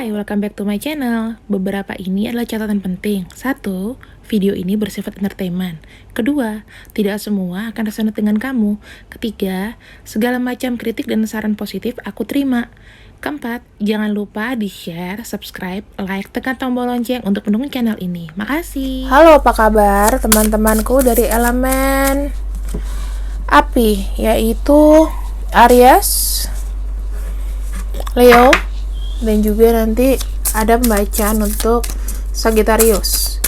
Hai, welcome back to my channel. Beberapa ini adalah catatan penting. 1. Video ini bersifat entertainment. 2. Tidak semua akan resonate dengan kamu. 3. Segala macam kritik dan saran positif aku terima. 4. Jangan lupa di-share, subscribe, like, tekan tombol lonceng untuk mendukung channel ini. Makasih. Halo, apa kabar teman-temanku dari elemen api, yaitu Aries, Leo, dan juga nanti ada pembacaan untuk Sagittarius.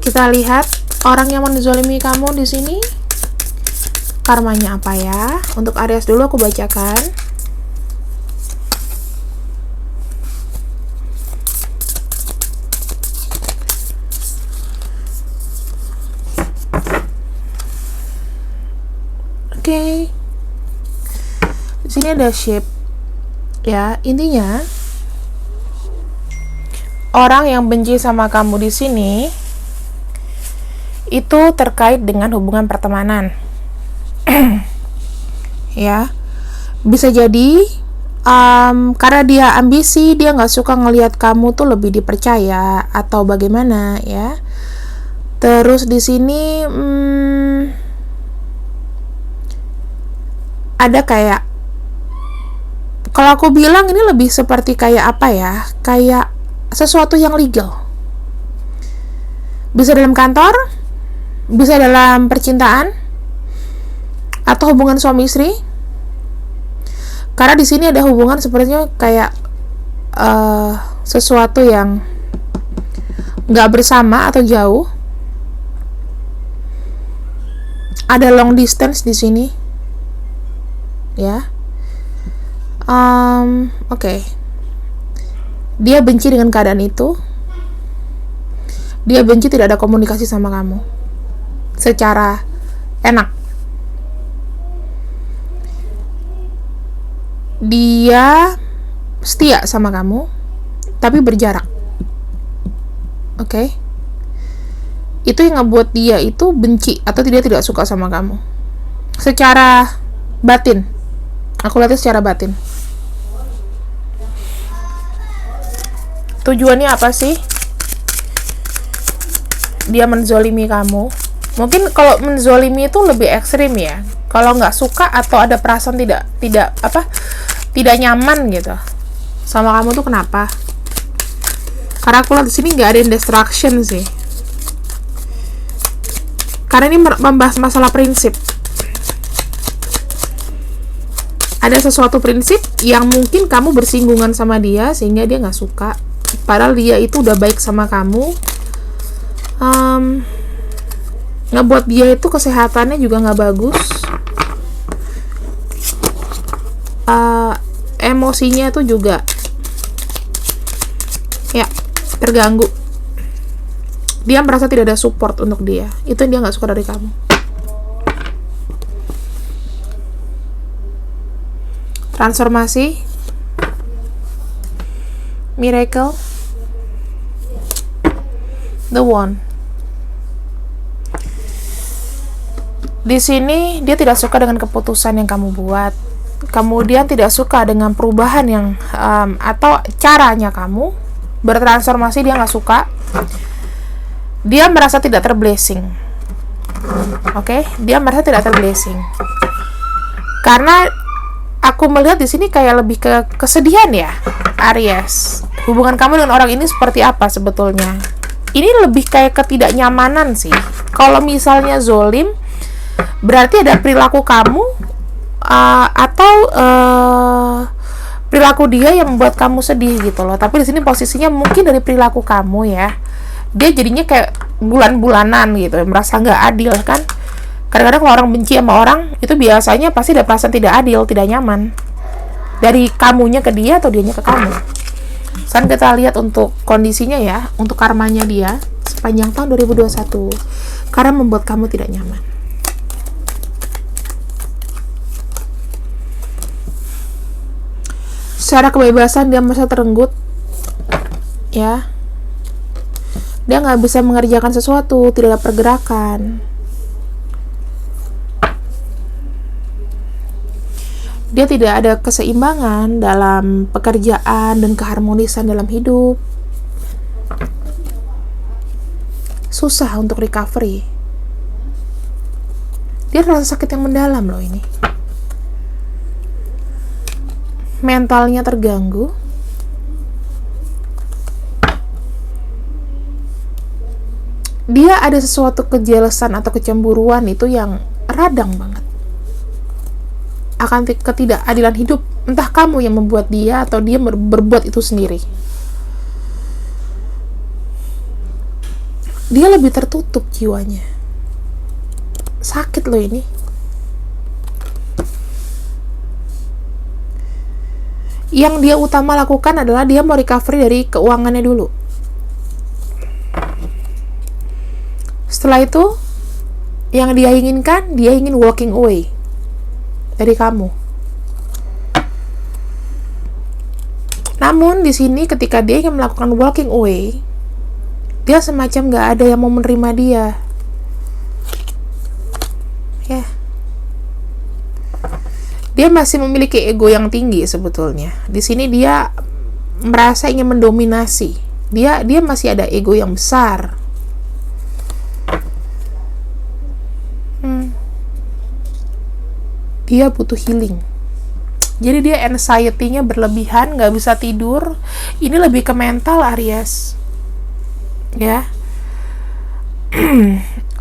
Kita lihat orang yang menzalimi kamu di sini, karmanya apa ya? Untuk Aries dulu aku bacakan. Oke. Di sini ada shape. Ya, intinya orang yang benci sama kamu di sini itu terkait dengan hubungan pertemanan. Ya, bisa jadi karena dia ambisi, dia nggak suka ngelihat kamu tuh lebih dipercaya atau bagaimana ya. Terus di sini ada kayak, kalau aku bilang ini lebih seperti kayak apa ya, kayak sesuatu yang legal. Bisa dalam kantor, bisa dalam percintaan, atau hubungan suami istri. Karena di sini ada hubungan sepertinya kayak sesuatu yang nggak bersama atau jauh. Ada long distance di sini, ya. Oke. Dia benci dengan keadaan itu. Dia benci tidak ada komunikasi sama kamu secara enak. Dia setia sama kamu, tapi berjarak. Oke. Itu yang ngebuat dia itu benci atau dia tidak suka sama kamu secara batin. Aku lihatnya secara batin. Tujuannya apa sih dia menzolimi kamu? Mungkin kalau menzolimi itu lebih ekstrim ya. Kalau nggak suka atau ada perasaan tidak nyaman gitu sama kamu tuh kenapa? Karena aku lihat di sini nggak ada destruction sih. Karena ini membahas masalah prinsip. Ada sesuatu prinsip yang mungkin kamu bersinggungan sama dia sehingga dia nggak suka. Padahal dia itu udah baik sama kamu, ngebuat dia itu kesehatannya juga nggak bagus, emosinya itu juga ya terganggu. Dia merasa tidak ada support untuk dia. Itu yang dia nggak suka dari kamu. Transformasi, miracle, the one. Di sini dia tidak suka dengan keputusan yang kamu buat. Kemudian tidak suka dengan perubahan yang atau caranya kamu bertransformasi, dia nggak suka. Dia merasa tidak terblessing. Oke, dia merasa tidak terblessing. Karena aku melihat di sini kayak lebih ke kesedihan ya, Aries. Hubungan kamu dengan orang ini seperti apa sebetulnya? Ini lebih kayak ketidaknyamanan sih. Kalau misalnya zolim, berarti ada perilaku kamu atau perilaku dia yang membuat kamu sedih gitu loh. Tapi di sini posisinya mungkin dari perilaku kamu ya. Dia jadinya kayak bulan-bulanan gitu, merasa nggak adil kan. Kadang-kadang kalau orang benci sama orang, itu biasanya pasti ada perasaan tidak adil, tidak nyaman. Dari kamunya ke dia atau dianya ke kamu. Sekarang kita lihat untuk kondisinya ya, untuk karmanya dia sepanjang tahun 2021. Karena membuat kamu tidak nyaman. Secara kebebasan dia merasa terenggut. Ya. Dia nggak bisa mengerjakan sesuatu, tidak ada pergerakan. Dia tidak ada keseimbangan dalam pekerjaan dan keharmonisan dalam hidup. Susah untuk recovery. Dia rasa sakit yang mendalam loh ini. Mentalnya terganggu. Dia ada sesuatu kejelesan atau kecemburuan itu yang radang banget akan ketidakadilan hidup. Entah kamu yang membuat dia atau dia berbuat itu sendiri. Dia lebih tertutup jiwanya. Sakit loh ini. Yang dia utama lakukan adalah dia mau recovery dari keuangannya dulu. Setelah itu, yang dia inginkan, dia ingin walking away dari kamu. Namun di sini ketika dia ingin melakukan walking away, dia semacam gak ada yang mau menerima dia. Ya. Dia masih memiliki ego yang tinggi sebetulnya. Di sini dia merasa ingin mendominasi. Dia masih ada ego yang besar. Dia butuh healing. Jadi dia anxiety-nya berlebihan, gak bisa tidur. Ini lebih ke mental, Aries. Ya.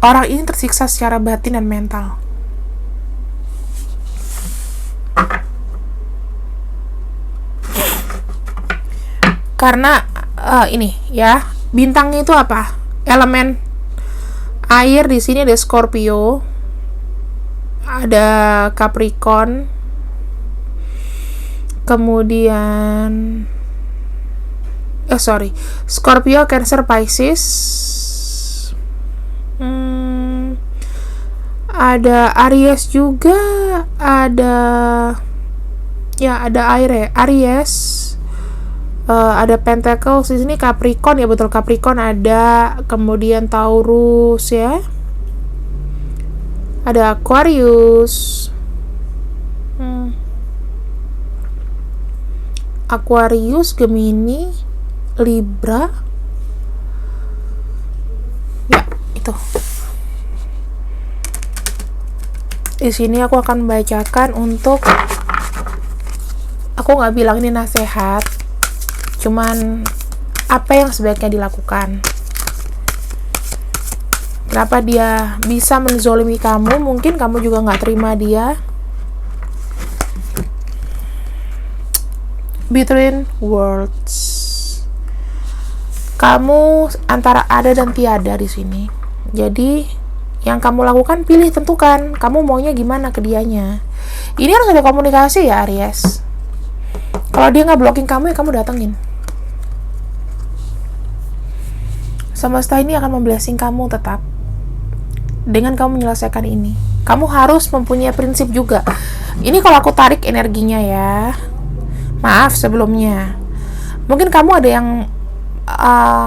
Orang ini tersiksa secara batin dan mental. Karena ini ya, bintangnya itu apa? Elemen air. Di sini ada Scorpio, ada Capricorn, kemudian Scorpio, Cancer, Pisces, ada Aries juga, ada air ya, Aries, ada Pentacles di sini, Capricorn ya, betul, Capricorn ada, kemudian Taurus ya, ada Aquarius, Aquarius, Gemini, Libra, ya itu. Di sini aku akan membacakan untuk, aku nggak bilang ini nasihat, cuman apa yang sebaiknya dilakukan. Kenapa dia bisa menzolimi kamu? Mungkin kamu juga nggak terima dia. Between worlds. Kamu antara ada dan tiada di sini. Jadi yang kamu lakukan, pilih, tentukan. Kamu maunya gimana ke dianya. Ini harus ada komunikasi ya, Aries. Kalau dia nggak blocking kamu, ya kamu datengin. Semesta ini akan memblessing kamu tetap dengan kamu menyelesaikan ini. Kamu harus mempunyai prinsip juga. Ini kalau aku tarik energinya ya, maaf sebelumnya. Mungkin kamu ada yang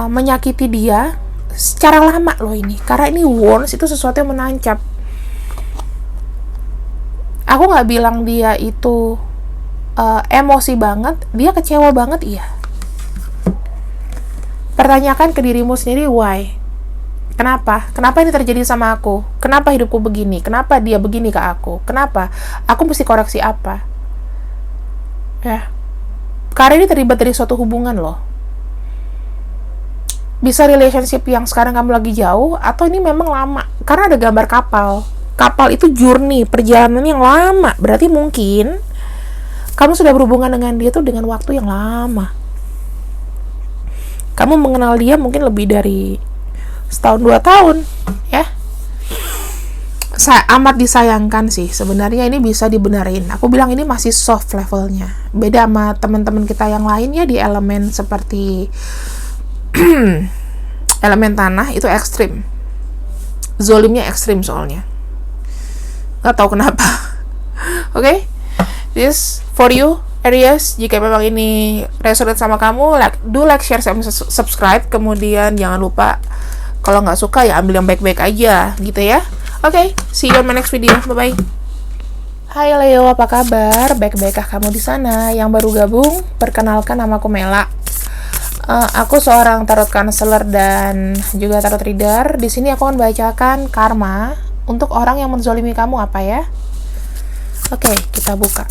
menyakiti dia secara lama loh ini. Karena ini wounds itu sesuatu yang menancap. Aku nggak bilang dia itu emosi banget, dia kecewa banget, iya. Pertanyakan ke dirimu sendiri, why? Kenapa? Kenapa ini terjadi sama aku? Kenapa hidupku begini? Kenapa dia begini ke aku? Kenapa? Aku mesti koreksi apa? Ya. Karena ini terlibat dari suatu hubungan loh. Bisa relationship yang sekarang kamu lagi jauh, atau ini memang lama. Karena ada gambar kapal. Kapal itu journey, perjalanan yang lama. Berarti mungkin kamu sudah berhubungan dengan dia tuh dengan waktu yang lama. Kamu mengenal dia mungkin lebih dari setahun 2 tahun, ya. Amat disayangkan sih. Sebenarnya ini bisa dibenerin. Aku bilang ini masih soft levelnya. Beda sama teman-teman kita yang lainnya di elemen seperti elemen tanah itu ekstrim. Zolimnya ekstrim soalnya. Gak tahu kenapa. Oke? This for you, Aries. Jika memang ini resonate sama kamu, like, share, subscribe. Kemudian jangan lupa, kalau nggak suka ya ambil yang baik-baik aja gitu ya. Oke, see you on my next video. Bye-bye. Hai Leo, apa kabar? Baik-baikkah kamu di sana? Yang baru gabung, perkenalkan namaku Mela. Aku seorang tarot counselor dan juga tarot reader. Di sini aku akan bacakan karma untuk orang yang menzolimi kamu apa ya? Oke, kita buka.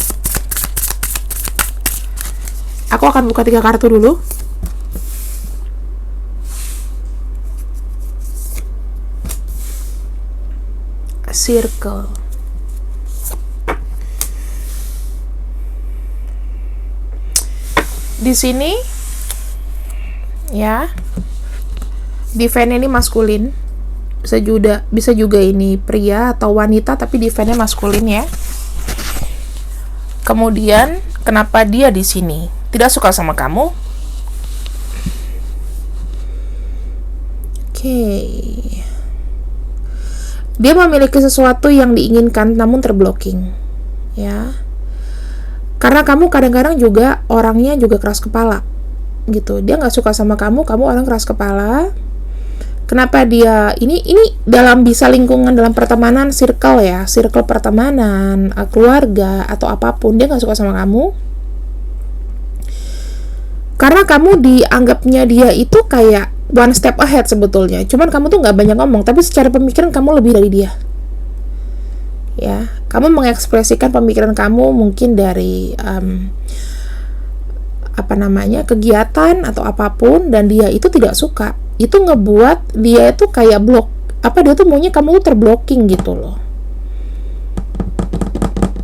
Aku akan buka 3 kartu dulu. Circle. Di sini ya, divine ini maskulin, bisa juga ini pria atau wanita, tapi divine-nya maskulin ya. Kemudian kenapa dia di sini tidak suka sama kamu? Oke. Dia memiliki sesuatu yang diinginkan namun terblocking ya. Karena kamu kadang-kadang juga orangnya juga keras kepala gitu. Dia nggak suka sama kamu orang keras kepala. Kenapa dia ini dalam bisa lingkungan dalam pertemanan, circle ya, circle pertemanan, keluarga atau apapun, dia nggak suka sama kamu. Karena kamu dianggapnya dia itu kayak one step ahead sebetulnya. Cuman kamu tuh nggak banyak ngomong, tapi secara pemikiran kamu lebih dari dia. Ya, kamu mengekspresikan pemikiran kamu mungkin dari kegiatan atau apapun, dan dia itu tidak suka. Itu ngebuat dia itu kayak blok. Dia tuh maunya kamu tuh terblocking gitu loh.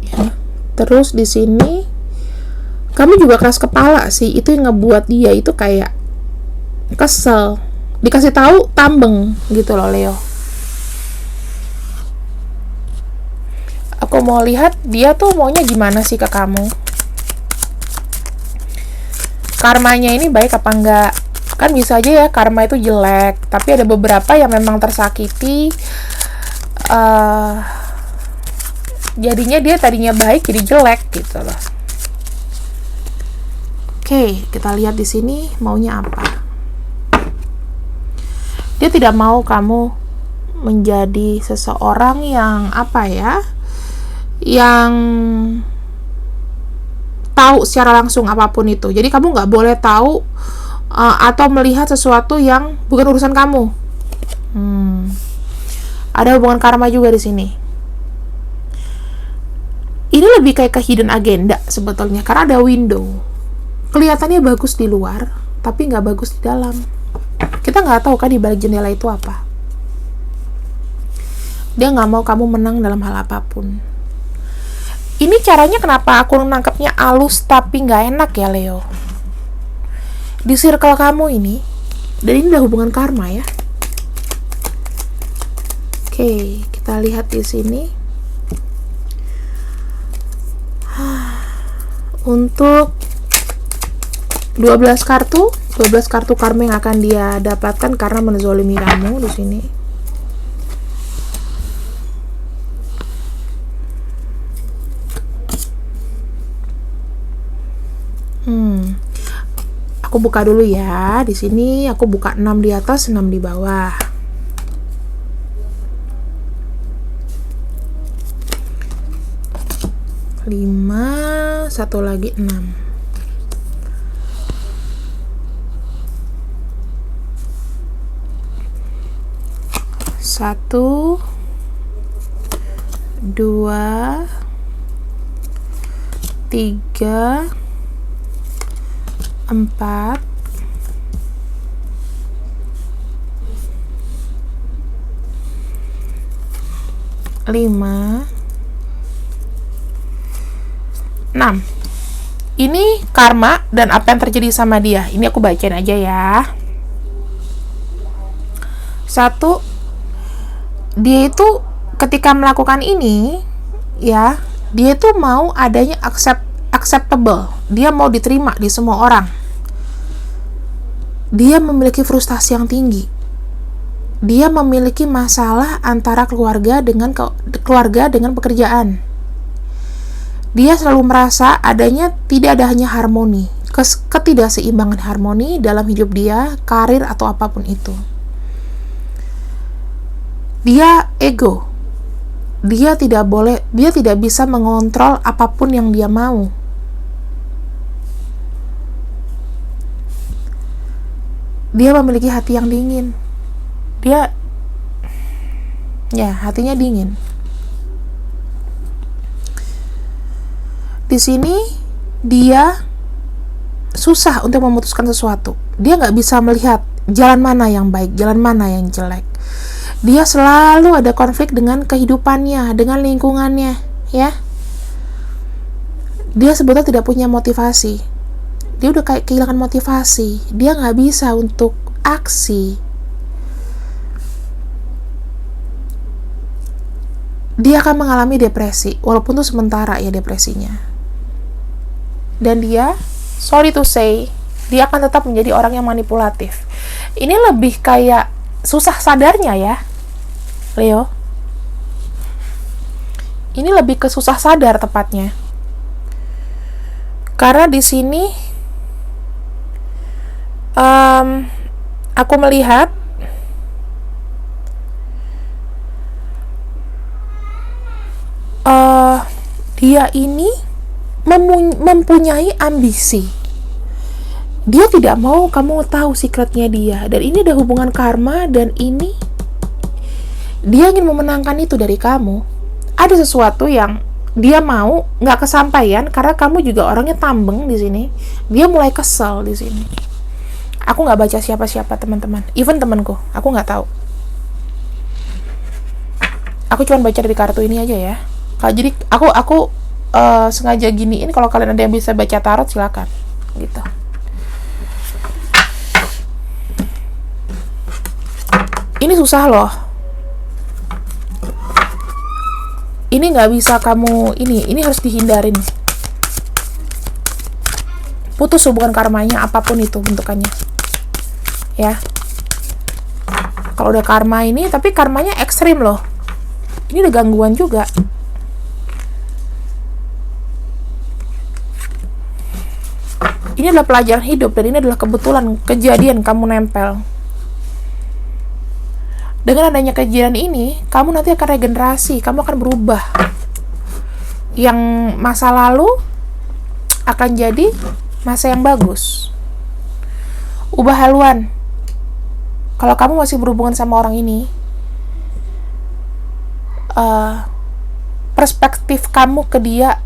Ya. Terus di sini kamu juga keras kepala sih. Itu yang ngebuat dia itu kayak kesel. Dikasih tahu tambeng gitu loh, Leo. Aku mau lihat dia tuh maunya gimana sih ke kamu. Karmanya ini baik apa enggak? Kan bisa aja ya karma itu jelek, tapi ada beberapa yang memang tersakiti. Jadinya dia tadinya baik jadi jelek gitu loh. Oke, kita lihat di sini maunya apa. Dia tidak mau kamu menjadi seseorang yang yang tahu secara langsung apapun itu. Jadi kamu nggak boleh tahu atau melihat sesuatu yang bukan urusan kamu. Ada hubungan karma juga di sini. Ini lebih kayak ke hidden agenda sebetulnya, karena ada window. Kelihatannya bagus di luar, tapi nggak bagus di dalam. Kita nggak tahu kan di balik jendela itu apa. Dia nggak mau kamu menang dalam hal apapun. Ini caranya kenapa aku nangkepnya halus tapi nggak enak ya, Leo. Di circle kamu ini, dan ini udah hubungan karma ya. Oke, kita lihat di sini. Untuk 12 kartu karma yang akan dia dapatkan karena menzolimi kamu di sini. Aku buka dulu ya. Di sini aku buka 6 di atas, 6 di bawah. Lima, satu lagi 6. Satu, dua, tiga, 4, 5, 6. Ini karma dan apa yang terjadi sama dia. Ini aku bacain aja ya. 1, dia itu ketika melakukan ini ya, dia itu mau adanya acceptable. Dia mau diterima di semua orang. Dia memiliki frustasi yang tinggi. Dia memiliki masalah antara keluarga dengan pekerjaan. Dia selalu merasa adanya tidak ada hanya harmoni, ketidakseimbangan harmoni dalam hidup dia, karir atau apapun itu. Dia ego. dia tidak bisa mengontrol apapun yang dia mau. Dia memiliki hati yang dingin. Hatinya dingin. Di sini dia susah untuk memutuskan sesuatu. Dia nggak bisa melihat jalan mana yang baik, jalan mana yang jelek. Dia selalu ada konflik dengan kehidupannya, dengan lingkungannya, ya. Dia sebetulnya tidak punya motivasi. Dia udah kayak kehilangan motivasi. Dia nggak bisa untuk aksi. Dia akan mengalami depresi, walaupun itu sementara ya depresinya. Dan dia, sorry to say, dia akan tetap menjadi orang yang manipulatif. Ini lebih kayak susah sadarnya ya, Leo. Ini lebih ke susah sadar tepatnya. Karena di sini aku melihat dia ini mempunyai ambisi. Dia tidak mau kamu tahu secretnya dia. Dan ini ada hubungan karma, dan ini dia ingin memenangkan itu dari kamu. Ada sesuatu yang dia mau nggak kesampaian karena kamu juga orangnya tambeng di sini. Dia mulai kesel di sini. Aku nggak baca siapa-siapa teman-teman. Even temanku, aku nggak tahu. Aku cuma baca dari kartu ini aja ya. Jadi aku sengaja giniin, kalau kalian ada yang bisa baca tarot silakan gitu. Ini susah loh. Ini nggak bisa kamu ini harus dihindarin. Putus hubungan karmanya apapun itu bentukannya. Ya. Kalau udah karma ini, tapi karmanya ekstrim loh. Ini udah gangguan juga. Ini adalah pelajaran hidup, dan ini adalah kebetulan kejadian kamu nempel. Dengan adanya kejadian ini, kamu nanti akan regenerasi, kamu akan berubah. Yang masa lalu akan jadi masa yang bagus. Ubah haluan. Kalau kamu masih berhubungan sama orang ini, perspektif kamu ke dia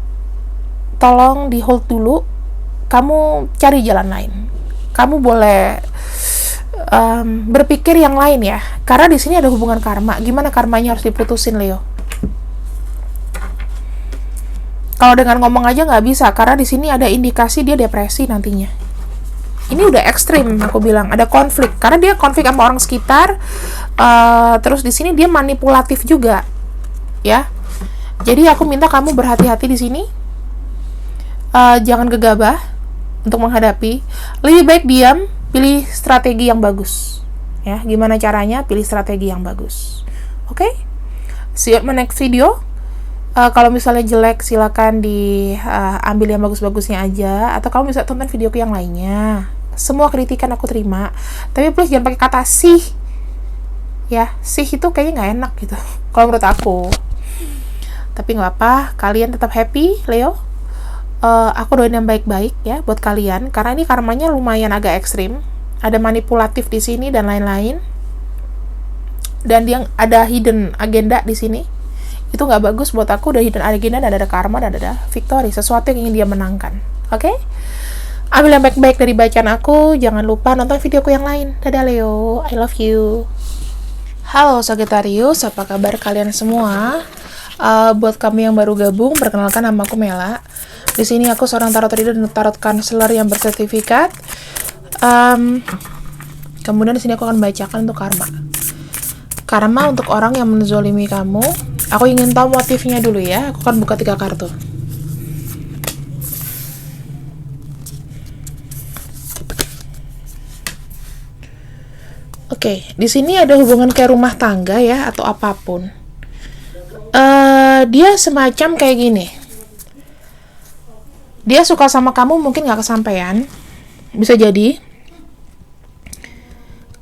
tolong di hold dulu. Kamu cari jalan lain. Kamu boleh berpikir yang lain ya. Karena di sini ada hubungan karma. Gimana karmanya harus diputusin, Leo? Kalau dengan ngomong aja nggak bisa, karena di sini ada indikasi dia depresi nantinya. Ini udah ekstrim, aku bilang. Ada konflik. Karena dia konflik sama orang sekitar. Terus di sini dia manipulatif juga, ya. Jadi aku minta kamu berhati-hati di sini. Jangan gegabah untuk menghadapi. Lebih baik diam, pilih strategi yang bagus. Ya, gimana caranya? Pilih strategi yang bagus. Oke? See you at my next video. Kalau misalnya jelek, silakan diambil yang bagus-bagusnya aja, atau kamu bisa tonton videoku yang lainnya. Semua kritikan aku terima, tapi please jangan pakai kata sih. Ya, sih itu kayaknya nggak enak gitu. Kalau menurut aku. Tapi nggak apa, kalian tetap happy, Leo. Aku doain yang baik-baik ya buat kalian, karena ini karmanya lumayan agak ekstrim. Ada manipulatif di sini dan lain-lain. Dan dia ada hidden agenda di sini. Itu nggak bagus buat aku. Udah hidden agenda, dan ada karma, dan ada victory, sesuatu yang ingin dia menangkan. Oke? Ambil yang baik-baik dari bacaan aku. Jangan lupa nonton videoku yang lain. Dadah Leo, I love you. Halo Sagittarius, apa kabar kalian semua? Buat kami yang baru gabung, perkenalkan nama aku Mela. Di sini aku seorang tarot reader dan tarot counselor yang bersertifikat. Kemudian di sini aku akan bacakan untuk karma. Karma untuk orang yang menzolimi kamu. Aku ingin tahu motifnya dulu ya. Aku akan buka 3 kartu. Oke, di sini ada hubungan kayak rumah tangga ya, atau apapun. Dia semacam kayak gini. Dia suka sama kamu, mungkin nggak kesampaian, bisa jadi.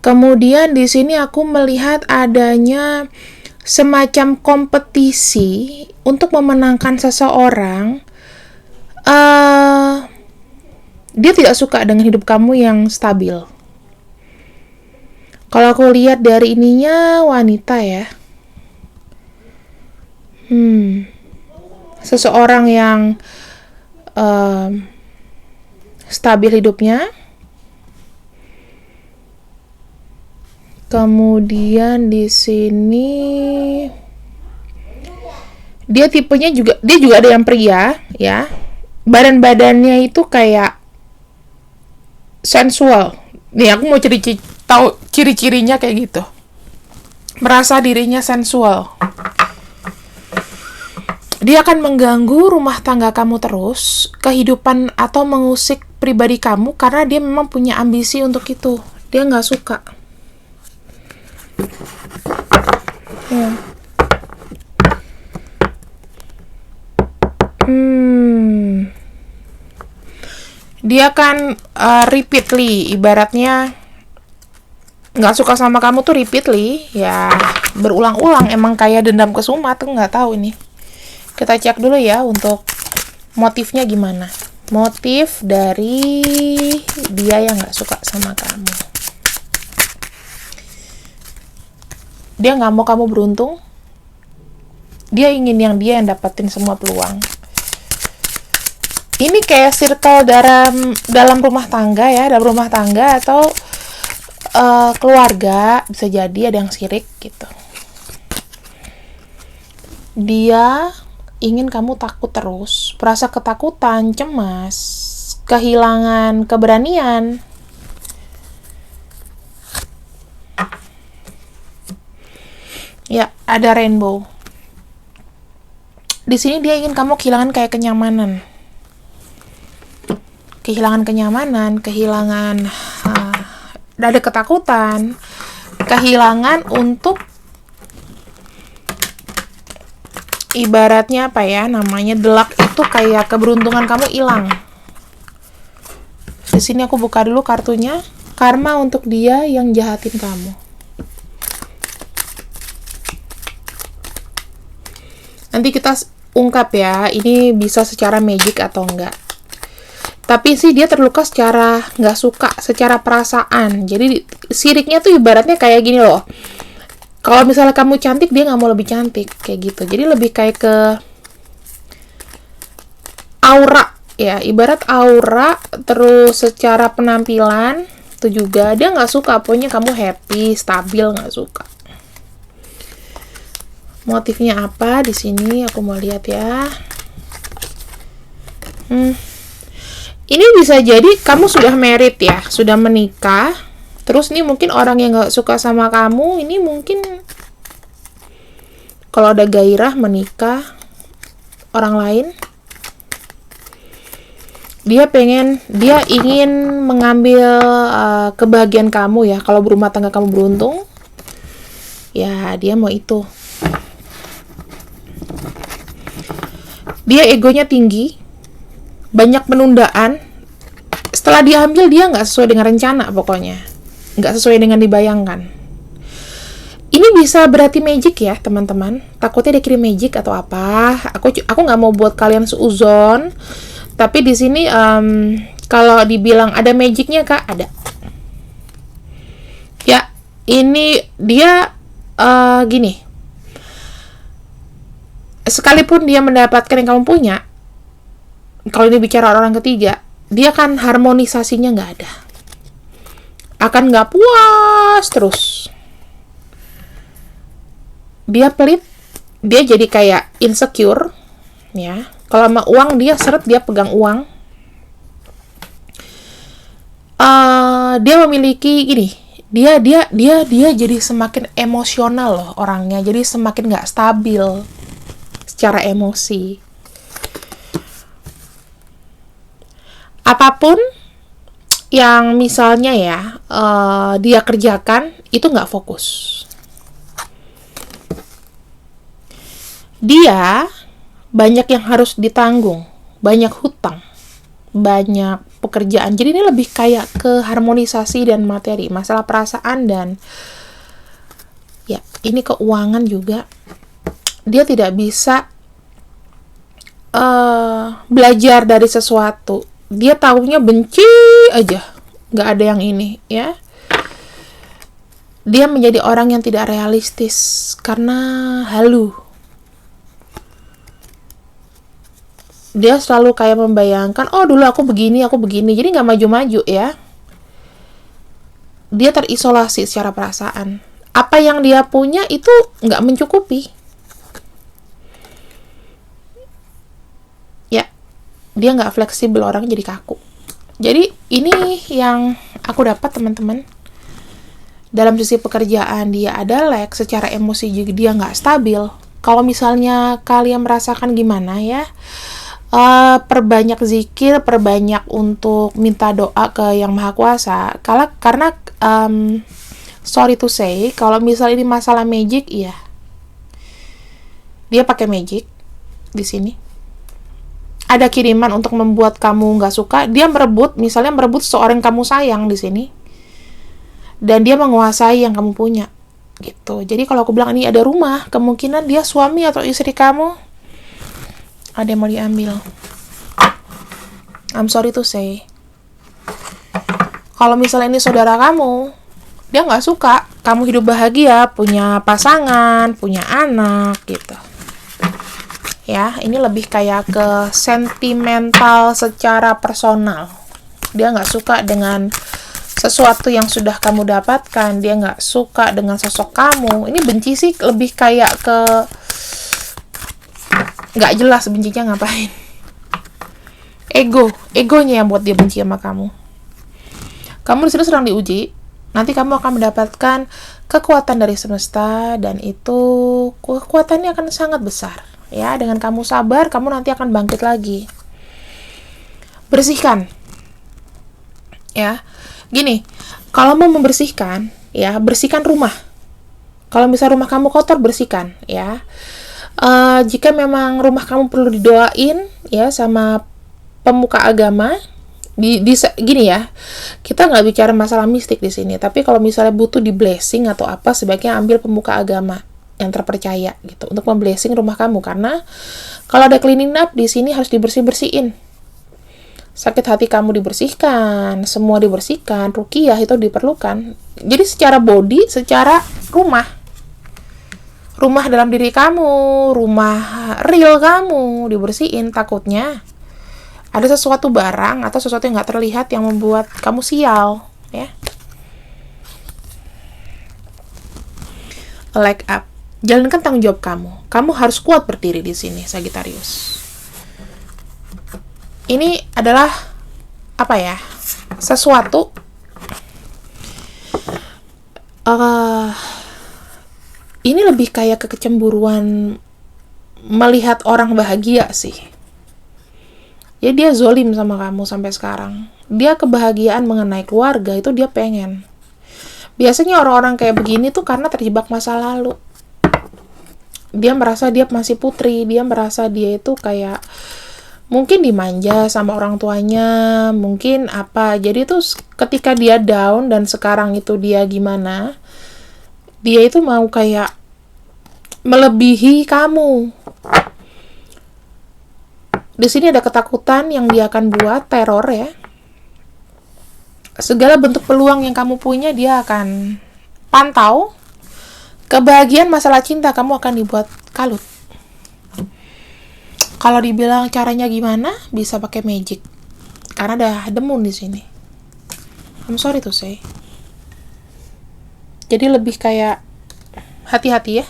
Kemudian di sini aku melihat adanya semacam kompetisi untuk memenangkan seseorang. Dia tidak suka dengan hidup kamu yang stabil. Kalau aku lihat dari ininya wanita ya. Seseorang yang stabil hidupnya. Kemudian di sini dia tipenya juga, dia juga ada yang pria ya. Badan-badannya itu kayak sensual. Nih aku mau tahu ciri-cirinya kayak gitu. Merasa dirinya sensual. Dia akan mengganggu rumah tangga kamu terus, kehidupan atau mengusik pribadi kamu karena dia memang punya ambisi untuk itu. Dia nggak suka. Ya. Dia kan repeatedly, ibaratnya nggak suka sama kamu tuh repeatedly, ya berulang-ulang, emang kayak dendam kesumat tuh, nggak tahu ini. Kita cek dulu ya untuk motifnya gimana. Motif dari dia yang nggak suka sama kamu. Dia nggak mau kamu beruntung. Dia ingin dia yang dapetin semua peluang. Ini kayak circle dalam rumah tangga ya, dalam rumah tangga atau keluarga, bisa jadi ada yang sirik gitu. Dia ingin kamu takut terus, merasa ketakutan, cemas, kehilangan keberanian. Ya, ada rainbow. Di sini dia ingin kamu kehilangan kayak kenyamanan. Kehilangan, ada ketakutan, kehilangan untuk ibaratnya apa ya namanya, delak itu kayak keberuntungan kamu hilang. Di sini aku buka dulu kartunya, karma untuk dia yang jahatin kamu. Nanti kita ungkap ya, ini bisa secara magic atau enggak. Tapi sih dia terluka secara nggak suka, secara perasaan. Jadi siriknya tuh ibaratnya kayak gini loh. Kalau misalnya kamu cantik, dia nggak mau lebih cantik, kayak gitu. Jadi lebih kayak ke aura ya, ibarat aura. Terus secara penampilan itu juga dia nggak suka. Pokoknya kamu happy, stabil, nggak suka. Motifnya apa di sini? Aku mau lihat ya. Ini bisa jadi kamu sudah married ya, sudah menikah. Terus nih mungkin orang yang gak suka sama kamu, ini mungkin kalau ada gairah menikah orang lain. Dia ingin mengambil kebahagiaan kamu ya. Kalau berumah tangga kamu beruntung, ya dia mau itu. Dia egonya tinggi, banyak penundaan. Setelah diambil dia nggak sesuai dengan rencana, pokoknya nggak sesuai dengan dibayangkan. Ini bisa berarti magic ya teman-teman. Takutnya dia kirim magic atau apa. Aku nggak mau buat kalian seuzon. Tapi di sini kalau dibilang ada magicnya kak, ada. Ya ini dia gini. Sekalipun dia mendapatkan yang kamu punya, kalau ini bicara orang ketiga, dia kan harmonisasinya nggak ada. Akan nggak puas terus. Dia pelit, dia jadi kayak insecure, ya. Kalau sama uang, dia seret, dia pegang uang. Dia memiliki gini, dia jadi semakin emosional loh orangnya, jadi semakin nggak stabil secara emosi. Apapun yang misalnya ya dia kerjakan itu nggak fokus. Dia banyak yang harus ditanggung, banyak hutang, banyak pekerjaan. Jadi ini lebih kayak ke harmonisasi dan materi, masalah perasaan dan Ya, ini keuangan juga. Dia tidak bisa belajar dari sesuatu. Dia taunya benci aja, nggak ada yang ini, ya. Dia menjadi orang yang tidak realistis karena halu. Dia selalu kayak membayangkan, oh dulu aku begini, jadi nggak maju-maju, ya. Dia terisolasi secara perasaan. Apa yang dia punya itu nggak mencukupi. Ya, dia nggak fleksibel, orang jadi kaku. Jadi ini yang aku dapat, teman-teman. Dalam sisi pekerjaan dia ada lag, secara emosi juga dia nggak stabil. Kalau misalnya kalian merasakan gimana, ya, perbanyak zikir, perbanyak untuk minta doa ke Yang Maha Kuasa. Karena sorry to say, kalau misalnya ini masalah magic, iya, dia pakai magic di sini. Ada kiriman untuk membuat kamu nggak suka. Dia merebut seseorang yang kamu sayang di sini. Dan dia menguasai yang kamu punya, gitu. Jadi kalau aku bilang ini ada rumah, kemungkinan dia suami atau istri kamu ada yang mau diambil. I'm sorry to say. Kalau misalnya ini saudara kamu, dia nggak suka kamu hidup bahagia, punya pasangan, punya anak, gitu. Ya, ini lebih kayak ke sentimental secara personal. Dia nggak suka dengan sesuatu yang sudah kamu dapatkan, dia nggak suka dengan sosok kamu. Ini benci sih lebih kayak ke nggak jelas bencinya ngapain. Egonya yang buat dia benci sama kamu. Kamu di sini sedang diuji. Nanti kamu akan mendapatkan kekuatan dari semesta, dan itu kekuatannya akan sangat besar. Ya, dengan kamu sabar, kamu nanti akan bangkit lagi. Bersihkan. Ya. Gini, kalau mau membersihkan, ya, bersihkan rumah. Kalau misalnya rumah kamu kotor, bersihkan, ya. Jika memang rumah kamu perlu didoain, ya, sama pemuka agama, gini ya, kita nggak bicara masalah mistik di sini, tapi kalau misalnya butuh di blessing atau apa, sebaiknya ambil pemuka agama yang terpercaya, gitu, untuk memblessing rumah kamu. Karena kalau ada cleaning up di sini harus dibersihin. Sakit hati kamu dibersihkan, semua dibersihkan, ruqyah itu diperlukan. Jadi secara body, secara rumah dalam diri kamu, rumah real kamu dibersihin. Takutnya ada sesuatu barang atau sesuatu yang nggak terlihat yang membuat kamu sial, ya. Leg up, jalankan tanggung jawab kamu. Kamu harus kuat berdiri di sini, Sagittarius. Ini adalah apa ya? Sesuatu ini lebih kayak kecemburuan melihat orang bahagia sih. Ya, dia zolim sama kamu sampai sekarang. Dia kebahagiaan mengenai keluarga itu dia pengen. Biasanya orang-orang kayak begini tuh karena terjebak masa lalu. Dia merasa dia masih putri, dia merasa dia itu kayak mungkin dimanja sama orang tuanya, mungkin apa. Jadi tuh ketika dia down dan sekarang itu dia gimana, dia itu mau kayak melebihi kamu. Di sini ada ketakutan yang dia akan buat, teror, ya. Segala bentuk peluang yang kamu punya dia akan pantau. Kebahagiaan masalah cinta kamu akan dibuat kalut. Kalau dibilang caranya gimana, bisa pakai magic. Karena ada the moon di sini. I'm sorry to say. Jadi lebih kayak hati-hati, ya,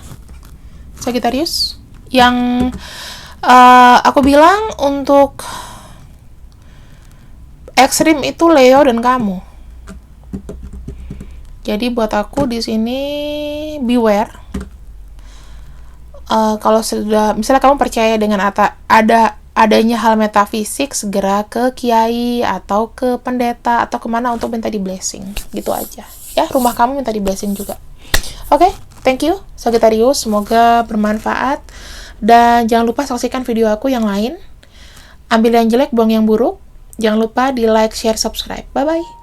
Sagittarius. Yang aku bilang untuk ekstrim itu Leo dan kamu. Jadi buat aku di sini beware. Kalau sudah, misalnya kamu percaya dengan adanya hal metafisik, segera ke kiai atau ke pendeta atau kemana untuk minta di blessing, gitu aja. Ya, rumah kamu minta di blessing juga. Oke, thank you Sagittarius, semoga bermanfaat. Dan jangan lupa saksikan video aku yang lain. Ambil yang jelek, buang yang buruk. Jangan lupa di like, share, subscribe. Bye-bye.